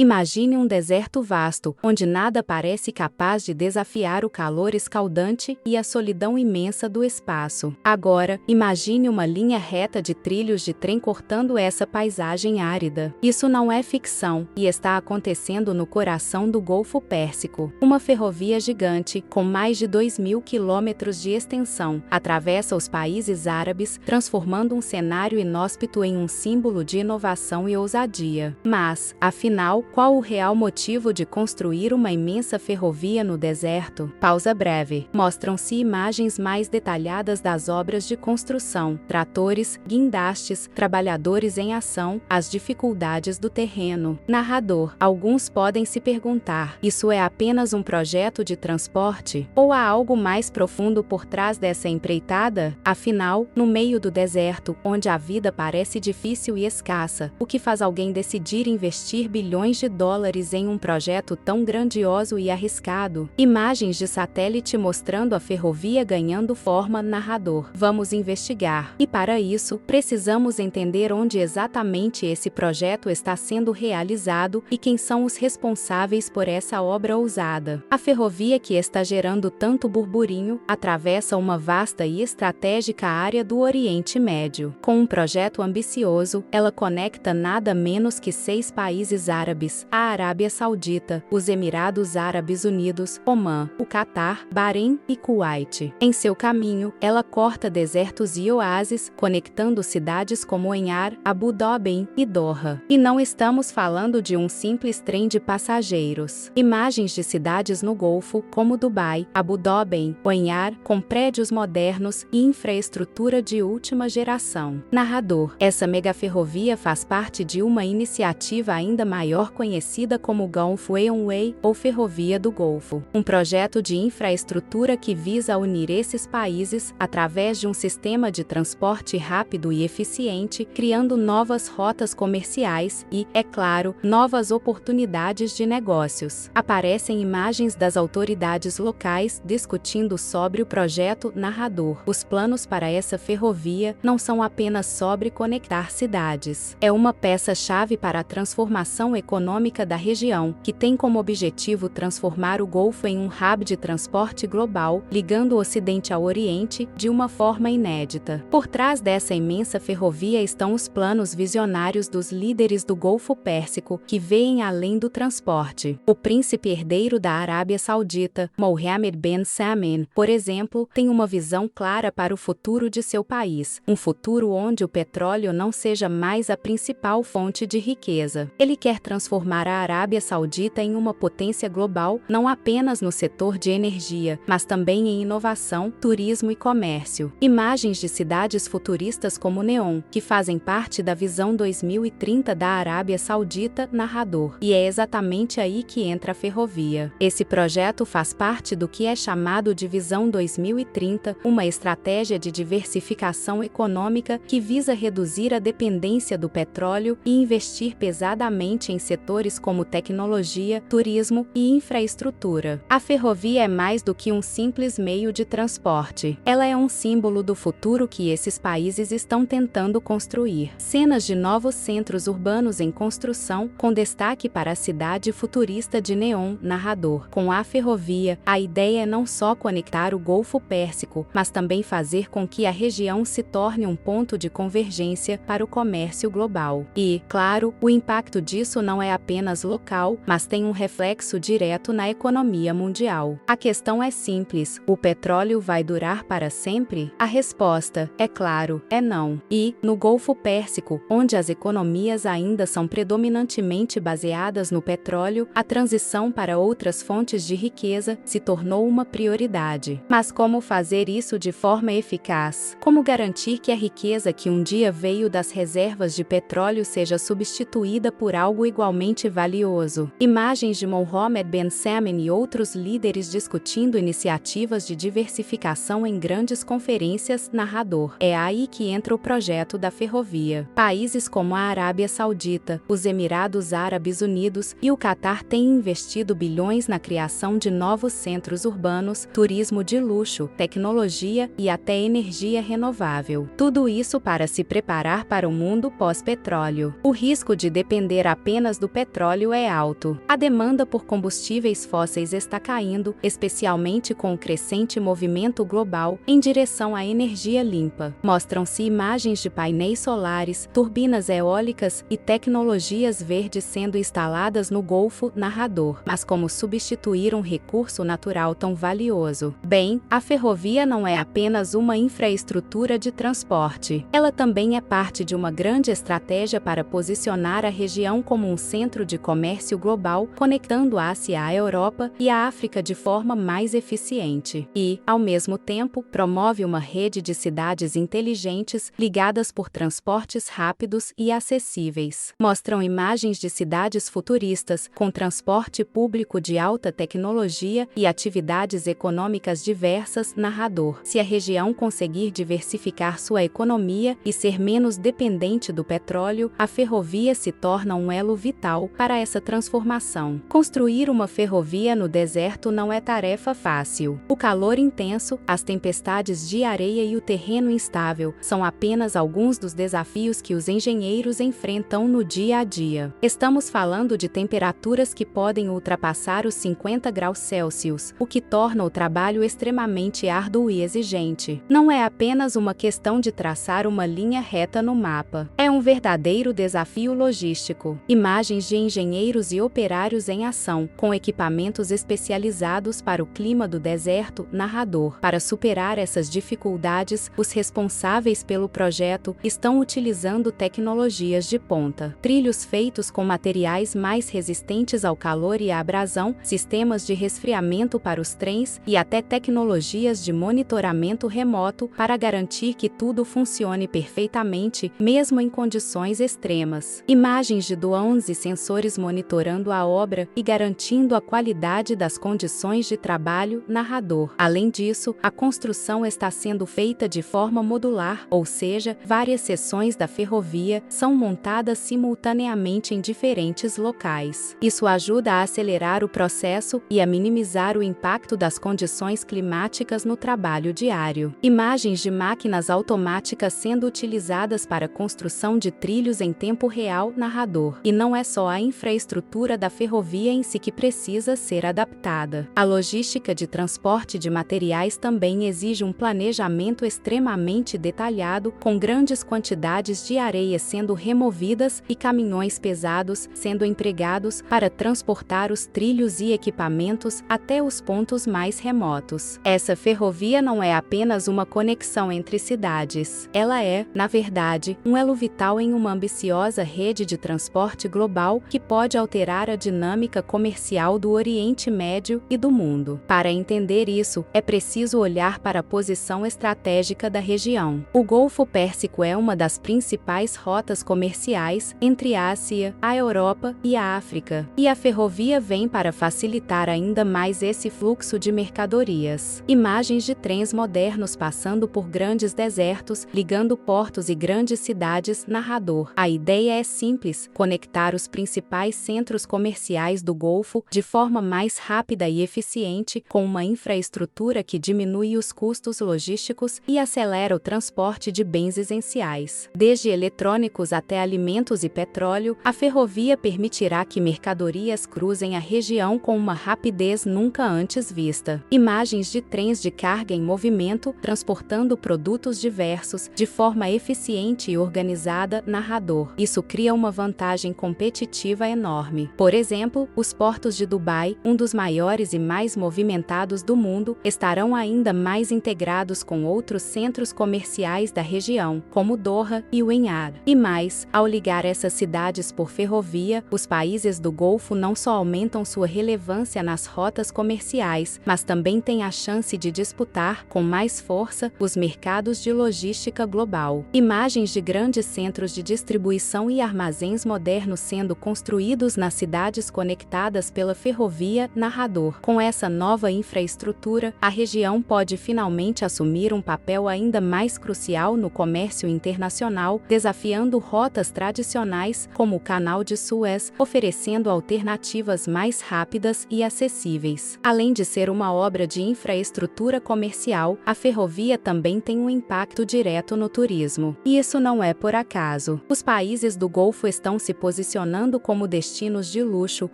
Imagine um deserto vasto, onde nada parece capaz de desafiar o calor escaldante e a solidão imensa do espaço. Agora, imagine uma linha reta de trilhos de trem cortando essa paisagem árida. Isso não é ficção, e está acontecendo no coração do Golfo Pérsico. Uma ferrovia gigante, com mais de 2.000 quilômetros de extensão, atravessa os países árabes, transformando um cenário inóspito em um símbolo de inovação e ousadia. Mas, afinal, qual o real motivo de construir uma imensa ferrovia no deserto? Pausa breve. Mostram-se imagens mais detalhadas das obras de construção, tratores, guindastes, trabalhadores em ação, as dificuldades do terreno. Narrador. Alguns podem se perguntar: isso é apenas um projeto de transporte? Ou há algo mais profundo por trás dessa empreitada? Afinal, no meio do deserto, onde a vida parece difícil e escassa, o que faz alguém decidir investir bilhões de dólares em um projeto tão grandioso e arriscado? Imagens de satélite mostrando a ferrovia ganhando forma. Narrador. Vamos investigar. E para isso, precisamos entender onde exatamente esse projeto está sendo realizado e quem são os responsáveis por essa obra ousada. A ferrovia que está gerando tanto burburinho atravessa uma vasta e estratégica área do Oriente Médio. Com um projeto ambicioso, ela conecta nada menos que 6 países árabes: a Arábia Saudita, os Emirados Árabes Unidos, Omã, o Catar, Bahrein e Kuwait. Em seu caminho, ela corta desertos e oásis, conectando cidades como Enhar, Abu Dhabi e Doha. E não estamos falando de um simples trem de passageiros. Imagens de cidades no Golfo, como Dubai, Abu Dhabi, Enhar, com prédios modernos e infraestrutura de última geração. Narrador. Essa megaferrovia faz parte de uma iniciativa ainda maior conhecida como Gulf Railway, ou Ferrovia do Golfo, um projeto de infraestrutura que visa unir esses países através de um sistema de transporte rápido e eficiente, criando novas rotas comerciais e, é claro, novas oportunidades de negócios. Aparecem imagens das autoridades locais discutindo sobre o projeto. Narrador. Os planos para essa ferrovia não são apenas sobre conectar cidades. É uma peça-chave para a transformação econômica da região, que tem como objetivo transformar o Golfo em um hub de transporte global, ligando o Ocidente ao Oriente de uma forma inédita. Por trás dessa imensa ferrovia estão os planos visionários dos líderes do Golfo Pérsico, que veem além do transporte. O príncipe herdeiro da Arábia Saudita, Mohammed bin Salman, por exemplo, tem uma visão clara para o futuro de seu país, um futuro onde o petróleo não seja mais a principal fonte de riqueza. Ele quer transformar a Arábia Saudita em uma potência global, não apenas no setor de energia, mas também em inovação, turismo e comércio. Imagens de cidades futuristas como Neom, que fazem parte da visão 2030 da Arábia Saudita. Narrador. E é exatamente aí que entra a ferrovia. Esse projeto faz parte do que é chamado de Visão 2030, uma estratégia de diversificação econômica que visa reduzir a dependência do petróleo e investir pesadamente em setores como tecnologia, turismo e infraestrutura. A ferrovia é mais do que um simples meio de transporte. Ela é um símbolo do futuro que esses países estão tentando construir. Cenas de novos centros urbanos em construção, com destaque para a cidade futurista de Neom. Narrador. Com a ferrovia, a ideia é não só conectar o Golfo Pérsico, mas também fazer com que a região se torne um ponto de convergência para o comércio global. E, claro, o impacto disso não é apenas local, mas tem um reflexo direto na economia mundial. A questão é simples: o petróleo vai durar para sempre? A resposta, é claro, é não. E, no Golfo Pérsico, onde as economias ainda são predominantemente baseadas no petróleo, a transição para outras fontes de riqueza se tornou uma prioridade. Mas como fazer isso de forma eficaz? Como garantir que a riqueza que um dia veio das reservas de petróleo seja substituída por algo igualmente valioso? Imagens de Mohammed bin Salman e outros líderes discutindo iniciativas de diversificação em grandes conferências. Narrador. É aí que entra o projeto da ferrovia. Países como a Arábia Saudita, os Emirados Árabes Unidos e o Catar têm investido bilhões na criação de novos centros urbanos, turismo de luxo, tecnologia e até energia renovável. Tudo isso para se preparar para o mundo pós-petróleo. O risco de depender apenas do do petróleo é alto. A demanda por combustíveis fósseis está caindo, especialmente com o crescente movimento global em direção à energia limpa. Mostram-se imagens de painéis solares, turbinas eólicas e tecnologias verdes sendo instaladas no Golfo Narrador. Mas como substituir um recurso natural tão valioso? Bem, a ferrovia não é apenas uma infraestrutura de transporte. Ela também é parte de uma grande estratégia para posicionar a região como um centro de comércio global, conectando a Ásia à Europa e a África de forma mais eficiente. E, ao mesmo tempo, promove uma rede de cidades inteligentes ligadas por transportes rápidos e acessíveis. Mostram imagens de cidades futuristas, com transporte público de alta tecnologia e atividades econômicas diversas. Narrador. Se a região conseguir diversificar sua economia e ser menos dependente do petróleo, a ferrovia se torna um elo vital para essa transformação. Construir uma ferrovia no deserto não é tarefa fácil. O calor intenso, as tempestades de areia e o terreno instável são apenas alguns dos desafios que os engenheiros enfrentam no dia a dia. Estamos falando de temperaturas que podem ultrapassar os 50 graus Celsius, o que torna o trabalho extremamente árduo e exigente. Não é apenas uma questão de traçar uma linha reta no mapa. É um verdadeiro desafio logístico. Imagens de engenheiros e operários em ação, com equipamentos especializados para o clima do deserto. Narrador. Para superar essas dificuldades, os responsáveis pelo projeto estão utilizando tecnologias de ponta. Trilhos feitos com materiais mais resistentes ao calor e à abrasão, sistemas de resfriamento para os trens e até tecnologias de monitoramento remoto para garantir que tudo funcione perfeitamente, mesmo em condições extremas. Imagens de drones e sensores monitorando a obra e garantindo a qualidade das condições de trabalho. Narrador. Além disso, a construção está sendo feita de forma modular, ou seja, várias seções da ferrovia são montadas simultaneamente em diferentes locais. Isso ajuda a acelerar o processo e a minimizar o impacto das condições climáticas no trabalho diário. Imagens de máquinas automáticas sendo utilizadas para a construção de trilhos em tempo real. Narrador. E não é só a infraestrutura da ferrovia em si que precisa ser adaptada. A logística de transporte de materiais também exige um planejamento extremamente detalhado, com grandes quantidades de areia sendo removidas e caminhões pesados sendo empregados para transportar os trilhos e equipamentos até os pontos mais remotos. Essa ferrovia não é apenas uma conexão entre cidades. Ela é, na verdade, um elo vital em uma ambiciosa rede de transporte global que pode alterar a dinâmica comercial do Oriente Médio e do mundo. Para entender isso, é preciso olhar para a posição estratégica da região. O Golfo Pérsico é uma das principais rotas comerciais entre a Ásia, a Europa e a África, e a ferrovia vem para facilitar ainda mais esse fluxo de mercadorias. Imagens de trens modernos passando por grandes desertos, ligando portos e grandes cidades. Narrador. A ideia é simples: conectar os principais centros comerciais do Golfo de forma mais rápida e eficiente, com uma infraestrutura que diminui os custos logísticos e acelera o transporte de bens essenciais. Desde eletrônicos até alimentos e petróleo, a ferrovia permitirá que mercadorias cruzem a região com uma rapidez nunca antes vista. Imagens de trens de carga em movimento, transportando produtos diversos de forma eficiente e organizada. Narrador. Isso cria uma vantagem competitiva enorme. Por exemplo, os portos de Dubai, um dos maiores e mais movimentados do mundo, estarão ainda mais integrados com outros centros comerciais da região, como Doha e Uinhar. E mais, ao ligar essas cidades por ferrovia, os países do Golfo não só aumentam sua relevância nas rotas comerciais, mas também têm a chance de disputar, com mais força, os mercados de logística global. Imagens de grandes centros de distribuição e armazéns modernos sendo construídos nas cidades conectadas pela ferrovia. Narrador. Com essa nova infraestrutura, a região pode finalmente assumir um papel ainda mais crucial no comércio internacional, desafiando rotas tradicionais, como o Canal de Suez, oferecendo alternativas mais rápidas e acessíveis. Além de ser uma obra de infraestrutura comercial, a ferrovia também tem um impacto direto no turismo. E isso não é por acaso. Os países do Golfo estão se posicionando funcionando como destinos de luxo,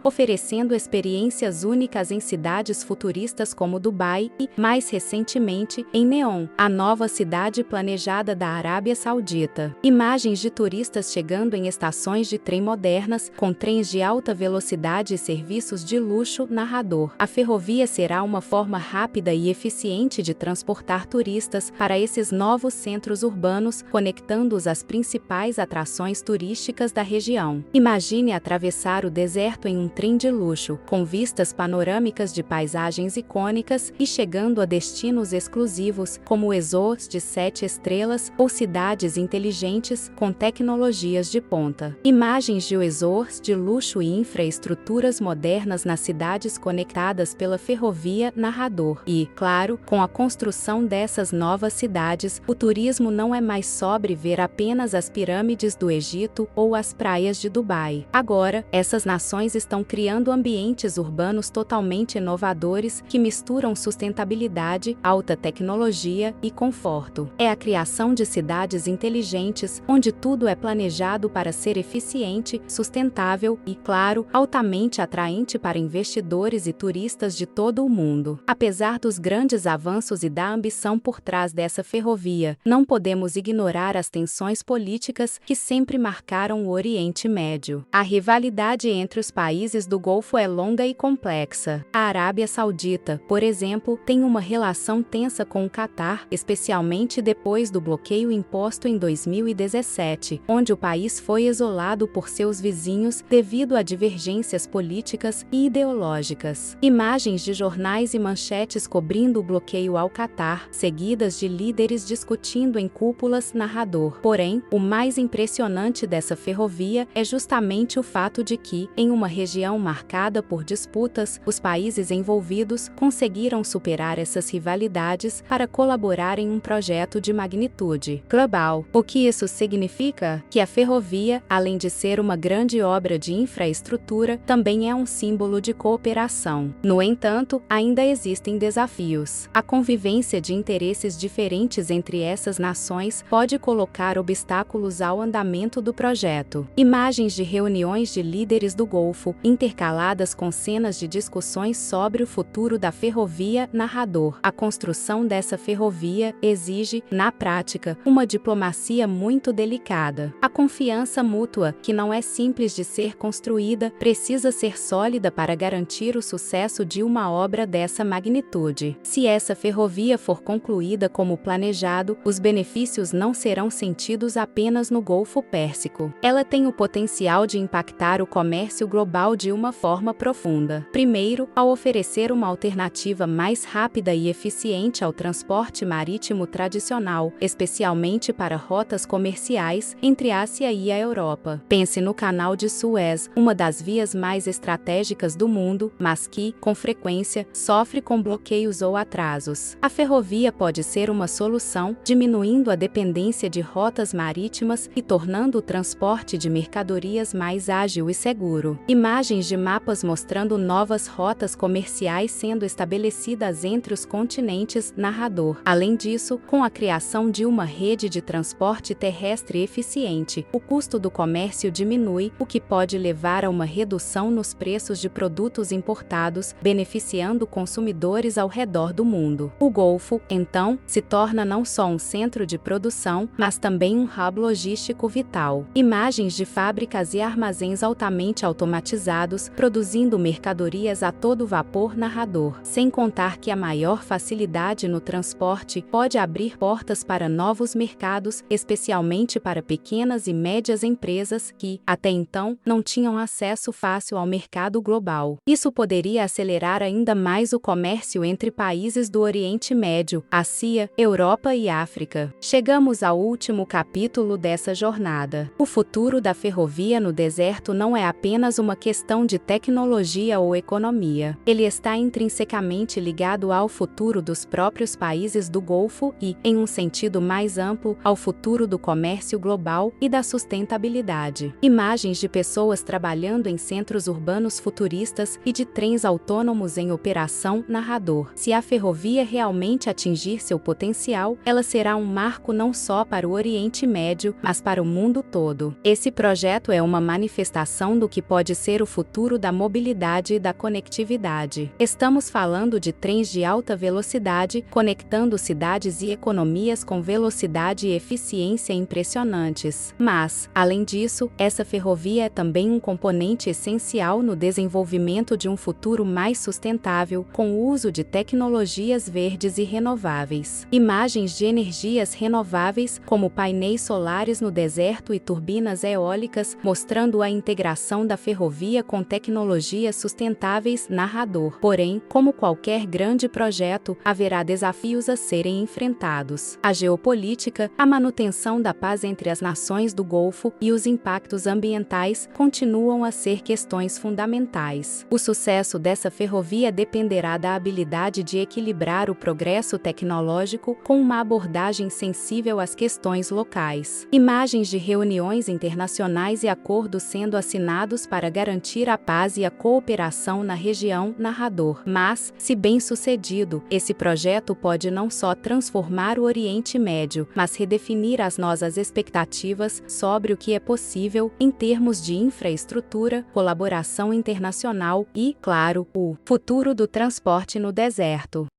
oferecendo experiências únicas em cidades futuristas como Dubai e, mais recentemente, em Neom, a nova cidade planejada da Arábia Saudita. Imagens de turistas chegando em estações de trem modernas, com trens de alta velocidade e serviços de luxo. Narrador. A ferrovia será uma forma rápida e eficiente de transportar turistas para esses novos centros urbanos, conectando-os às principais atrações turísticas da região. Imagine atravessar o deserto em um trem de luxo, com vistas panorâmicas de paisagens icônicas e chegando a destinos exclusivos, como resorts de 7 estrelas ou cidades inteligentes com tecnologias de ponta. Imagens de resorts de luxo e infraestruturas modernas nas cidades conectadas pela ferrovia. Narrador. E, claro, com a construção dessas novas cidades, o turismo não é mais sobre ver apenas as pirâmides do Egito ou as praias de Dubai. Agora, essas nações estão criando ambientes urbanos totalmente inovadores que misturam sustentabilidade, alta tecnologia e conforto. É a criação de cidades inteligentes, onde tudo é planejado para ser eficiente, sustentável e, claro, altamente atraente para investidores e turistas de todo o mundo. Apesar dos grandes avanços e da ambição por trás dessa ferrovia, não podemos ignorar as tensões políticas que sempre marcaram o Oriente Médio. A rivalidade entre os países do Golfo é longa e complexa. A Arábia Saudita, por exemplo, tem uma relação tensa com o Catar, especialmente depois do bloqueio imposto em 2017, onde o país foi isolado por seus vizinhos devido a divergências políticas e ideológicas. Imagens de jornais e manchetes cobrindo o bloqueio ao Catar, seguidas de líderes discutindo em cúpulas. Narrador. Porém, o mais impressionante dessa ferrovia é justamente o fato de que, em uma região marcada por disputas, os países envolvidos conseguiram superar essas rivalidades para colaborar em um projeto de magnitude global. O que isso significa? Que a ferrovia, além de ser uma grande obra de infraestrutura, também é um símbolo de cooperação. No entanto, ainda existem desafios. A convivência de interesses diferentes entre essas nações pode colocar obstáculos ao andamento do projeto. Imagens de reuniões de líderes do Golfo, intercaladas com cenas de discussões sobre o futuro da ferrovia. Narrador. A construção dessa ferrovia exige, na prática, uma diplomacia muito delicada. A confiança mútua, que não é simples de ser construída, precisa ser sólida para garantir o sucesso de uma obra dessa magnitude. Se essa ferrovia for concluída como planejado, os benefícios não serão sentidos apenas no Golfo Pérsico. Ela tem o potencial de impactar o comércio global de uma forma profunda. Primeiro, ao oferecer uma alternativa mais rápida e eficiente ao transporte marítimo tradicional, especialmente para rotas comerciais entre a Ásia e a Europa. Pense no Canal de Suez, uma das vias mais estratégicas do mundo, mas que, com frequência, sofre com bloqueios ou atrasos. A ferrovia pode ser uma solução, diminuindo a dependência de rotas marítimas e tornando o transporte de mercadorias mais ágil e seguro. Imagens de mapas mostrando novas rotas comerciais sendo estabelecidas entre os continentes. Narrador. Além disso, com a criação de uma rede de transporte terrestre eficiente, o custo do comércio diminui, o que pode levar a uma redução nos preços de produtos importados, beneficiando consumidores ao redor do mundo. O Golfo, então, se torna não só um centro de produção, mas também um hub logístico vital. Imagens de fábricas e armazéns altamente automatizados, produzindo mercadorias a todo vapor. Narrador. Sem contar que a maior facilidade no transporte pode abrir portas para novos mercados, especialmente para pequenas e médias empresas que, até então, não tinham acesso fácil ao mercado global. Isso poderia acelerar ainda mais o comércio entre países do Oriente Médio, Ásia, Europa e África. Chegamos ao último capítulo dessa jornada. O futuro da ferrovia no deserto não é apenas uma questão de tecnologia ou economia. Ele está intrinsecamente ligado ao futuro dos próprios países do Golfo e, em um sentido mais amplo, ao futuro do comércio global e da sustentabilidade. Imagens de pessoas trabalhando em centros urbanos futuristas e de trens autônomos em operação. Narrador. Se a ferrovia realmente atingir seu potencial, ela será um marco não só para o Oriente Médio, mas para o mundo todo. Esse projeto é uma manifestação do que pode ser o futuro da mobilidade e da conectividade. Estamos falando de trens de alta velocidade, conectando cidades e economias com velocidade e eficiência impressionantes. Mas, além disso, essa ferrovia é também um componente essencial no desenvolvimento de um futuro mais sustentável, com o uso de tecnologias verdes e renováveis. Imagens de energias renováveis, como painéis solares no deserto e turbinas eólicas, mostrando a integração da ferrovia com tecnologias sustentáveis. Narrador. Porém, como qualquer grande projeto, haverá desafios a serem enfrentados. A geopolítica, a manutenção da paz entre as nações do Golfo e os impactos ambientais continuam a ser questões fundamentais. O sucesso dessa ferrovia dependerá da habilidade de equilibrar o progresso tecnológico com uma abordagem sensível às questões locais. Imagens de reuniões internacionais e acordos sendo assinados para garantir a paz e a cooperação na região. Narrador. Mas, se bem sucedido, esse projeto pode não só transformar o Oriente Médio, mas redefinir as nossas expectativas sobre o que é possível em termos de infraestrutura, colaboração internacional e, claro, o futuro do transporte no deserto.